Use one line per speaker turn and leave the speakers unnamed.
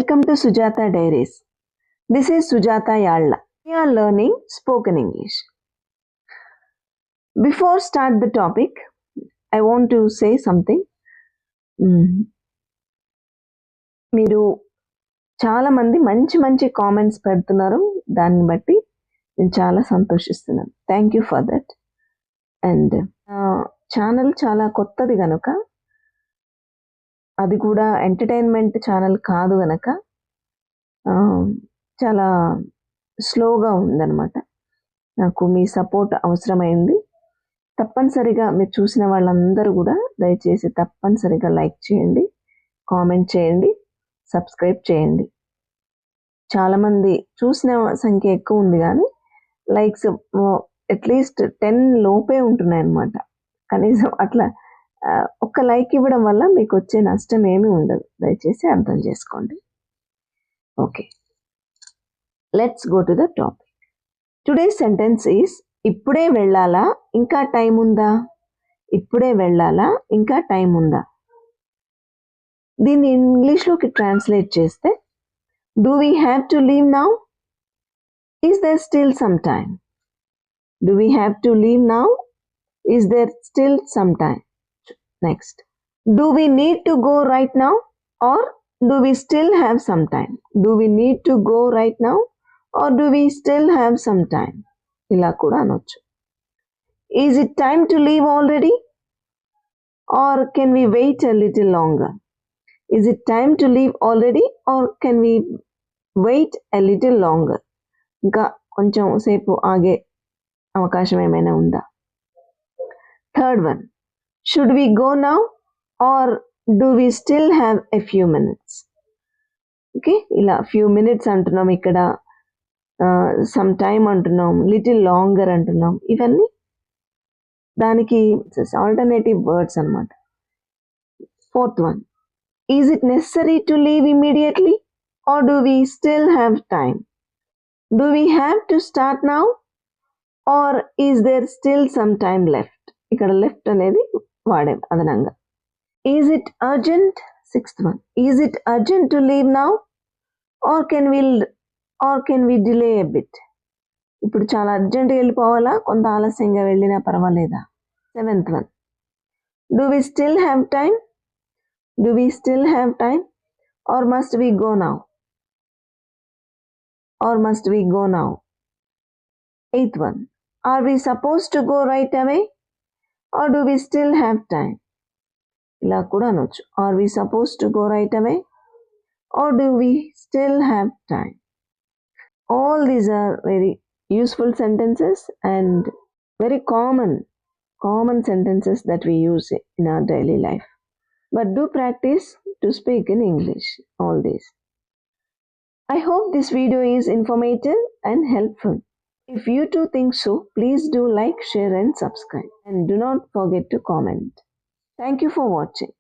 Welcome to Sujata Diaries. This is Sujata Yalla. We are learning spoken English. Before start the topic, I want to say something. మీరు చాలా మంది మంచి మంచి comments పెడుతున్నారు. దాన్ని బట్టి నేను చాలా సంతోషిస్తున్నాను. Thank you for that. And channel చాలా కొత్తది కనుక, అది కూడా ఎంటర్టైన్మెంట్ ఛానల్ కాదు గనక చాలా స్లోగా ఉందన్నమాట. నాకు మీ సపోర్ట్ అవసరమైంది. తప్పనిసరిగా మీరు చూసిన వాళ్ళందరూ కూడా దయచేసి తప్పనిసరిగా లైక్ చేయండి, కామెంట్ చేయండి, సబ్స్క్రైబ్ చేయండి. చాలామంది చూసిన సంఖ్య ఎక్కువ ఉంది కానీ లైక్స్ అట్లీస్ట్ 10 లోపే ఉంటున్నాయి అన్నమాట. కనీసం అట్లా ఒక్క లైక్ ఇవ్వడం వల్ల మీకు వచ్చే నష్టం ఏమీ ఉండదు. దయచేసి అర్థం చేసుకోండి. Okay, let's go to the topic. Today's sentence is ఇప్పుడే వెళ్ళాలా ఇంకా టైం ఉందా? ఇప్పుడే వెళ్ళాలా ఇంకా టైం ఉందా? దీన్ని ఇంగ్లీష్లోకి ట్రాన్స్లేట్ చేస్తే, do we have to leave now? Is there still some time? Do we have to leave now? Is there still some time? Next, do we need to go right now or do we still have some time? Do we need to go right now or do we still have some time? ఇలా కూడా అనొచ్చు. Is it time to leave already or can we wait a little longer? Is it time to leave already or can we wait a little longer? ఇంకా కొంచెం సేపు ఆగే అవకాశం ఏమైనా ఉందా? Third one, should we go now or do we still have a few minutes? Okay, ఇలా few minutes అంటున్నాం, ఇక్కడ సమ్ టైమ్ అంటున్నాం, లిటిల్ లాంగర్ అంటున్నాం. ఇవన్నీ దానికి ఆల్టర్నేటివ్ వర్డ్స్ అన్నమాట. Fourth one, is it necessary to leave immediately or do we still have time? Do we have to start now or is there still some time left? ఇక్కడ left అనేది వాడాం అదనంగా. Is it urgent? Sixth one, is it urgent to leave now or can we delay a bit? ఇప్పుడు చాలా అర్జెంట్గా వెళ్ళిపోవాలా, కొంత ఆలస్యంగా వెళ్ళినా పర్వాలేదా? Seventh one, do we still have time? Do we still have time or must we go now? Eighth one, are we suppose to go right away or do we still have time? ఇలా కూడా అనొచ్చు. Are we suppose to go right away or do we still have time? All these are very useful sentences and very common sentences that we use in our daily life. But do practice to speak in English, all these. I hope this video is informative and helpful. If you too think so, please do like, share and subscribe. And do not forget to comment. Thank you for watching.